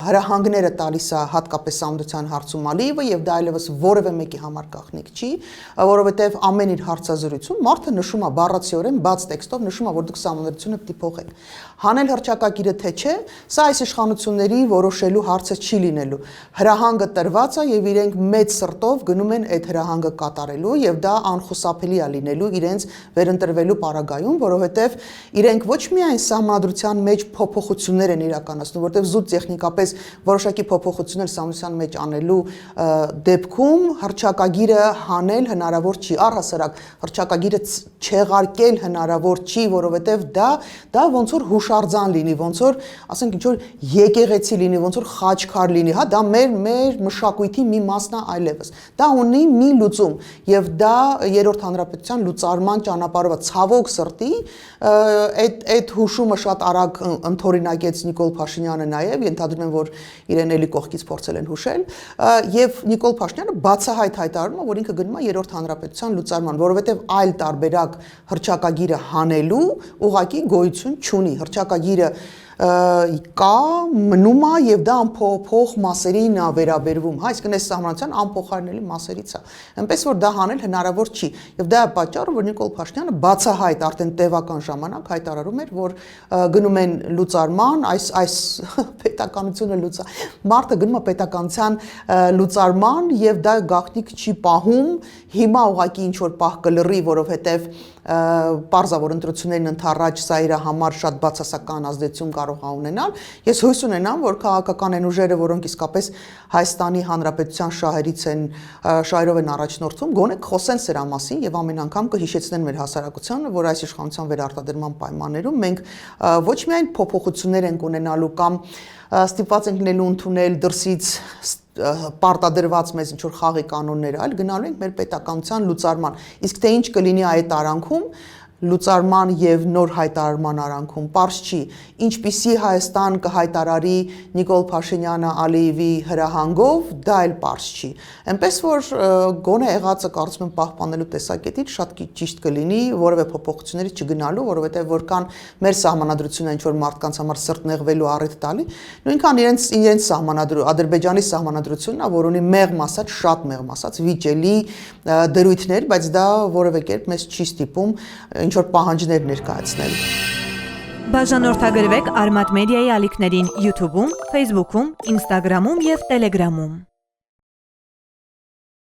հրահանգները տալիս է հատկապես սահմանության հարցում Ալիևը եւ դա այլևս որևէ մեկի համար գաղտնիք չի, որովհետեւ ամեն իր հարցազրույցում մարդը նշում է բառացիորեն բաց տեքստով նշում է, որ դուք սահմանադրությունը պիտի փոխեք։ Հանել հռչակագիրը թե չէ, սա այս իշխանությունների որոշելու հարցը չի լինելու։ Հրահանգը տրված է եւ իրենք մեծ սրտով գնում են այդ հրահանգը կատարելու եւ դա անխուսափելի է լինելու իրենց վերընտրվելու պարագայում, որովհետեւ իրենք ոչ միայն սահմանադրության մեջ փոփոխություններ են իրականացնում, որտեղ զուտ տեխնիկապես որոշակի փոփոխություններ սահմանության մեջ անելու դեպքում հռչակագիրը հանել հնարավոր չի, առհասարակ հռչակագիրը չեղարկել հնարավոր չի, որովհետեւ դա ոնց որ հուշարձան լինի, ոնց որ ասենք ինչ որ եկեղեցի լինի, ոնց որ խաչքար լինի, հա, դա մեր մշակույթի մի մասն է այլևս։ Դա ունի մի լուծում եւ դա երրորդ հանրապետության լուծարման ճանապարհով է, ցավոք սրտի, այդ հուշումը շատ արագ ընդօրինակեց Նիկոլ Փաշինյանը նաեւ, ենթադրում եմ, որ իրեն էլի կողքից փորձել են հուշել, եւ Նիկոլ Փաշինյանը բացահայտ հայտարարում է, որ ինքը գնում է երրորդ հանրապետության լուծարման, որովհետեւ այլ տարբերակ հռչակագիրը հանելու ուղղակի գոյություն չունի, հռչակագիրը կա, մնում է եւ դա անփոփոխ մասերին է վերաբերվում, հա, այսինքն այս սահմանության անփոխարինելի մասերից է։ Այնպես որ դա հանել հնարավոր չի եւ դա է պատճառը, որ Նիկոլ Փաշինյանը բացահայտ արդեն տևական ժամանակ հայտարարում էր, որ գնում են լուծարման, այս պետականությունը մարդը գնում է պետականության լուծարման եւ դա գաղտնիք չի պահում, հիմա ուղղակի ինչ որ պահ կլռի, որովհետեւ պարզավոր ընտրություններին ընդառաջ սա իր համար շատ բացասական ազդեցություն կարող է ունենալ։ Ես հույս ունենամ, որ քաղաքական են ուժերը, որոնք իսկապես Հայաստանի Հանրապետության շահերով են առաջնորդվում, գոնե խոսեն սրա մասին եւ ամեն անգամ կհիշեցնեն մեր հասարակությանը, որ այս իշխանության վերարտադրման պայմաններում մենք ոչ միայն փոփոխություններ ենք ունենալու կամ ստիպված ենք լինելու ընդունել դրսից պարտադրված մեզ ինչ որ խաղի կանոններ, այլ գնալու ենք մեր պետականության լուծարման։ Իսկ թե ինչ կլինի այդ արանքում, լուծարման եւ նոր հայտարարման արանքում պարզ չի, ինչպիսի Հայաստան կհայտարարի Նիկոլ Փաշինյանը Ալիևի հրահանգով, դա էլ պարզ չի։ Այնպես որ գոնե եղածը կարծում եմ պահպանելու տեսակետից շատ ճիշտ կլինի որևէ փոփոխությունների չգնալու, որովհետեւ որքան մեր սահմանադրությունը ինչ որ մարդկանց համար սրտ նեղվելու առիթ տալի, նույնքան իրենց Ադրբեջանի սահմանադրությունն է, որ ունի մեղմ ասած, շատ մեղմ ասած, վիճելի դրույթներ, բայց դա որևէ կերպ մեզ չի ստիպում ինչ որ պահանջներ ներկայացնել։ Բաժանորդագրվեք Արմատ մեդիայի ալիքներին YouTube-ում, Facebook-ում, Instagram-ում եւ Telegram-ում։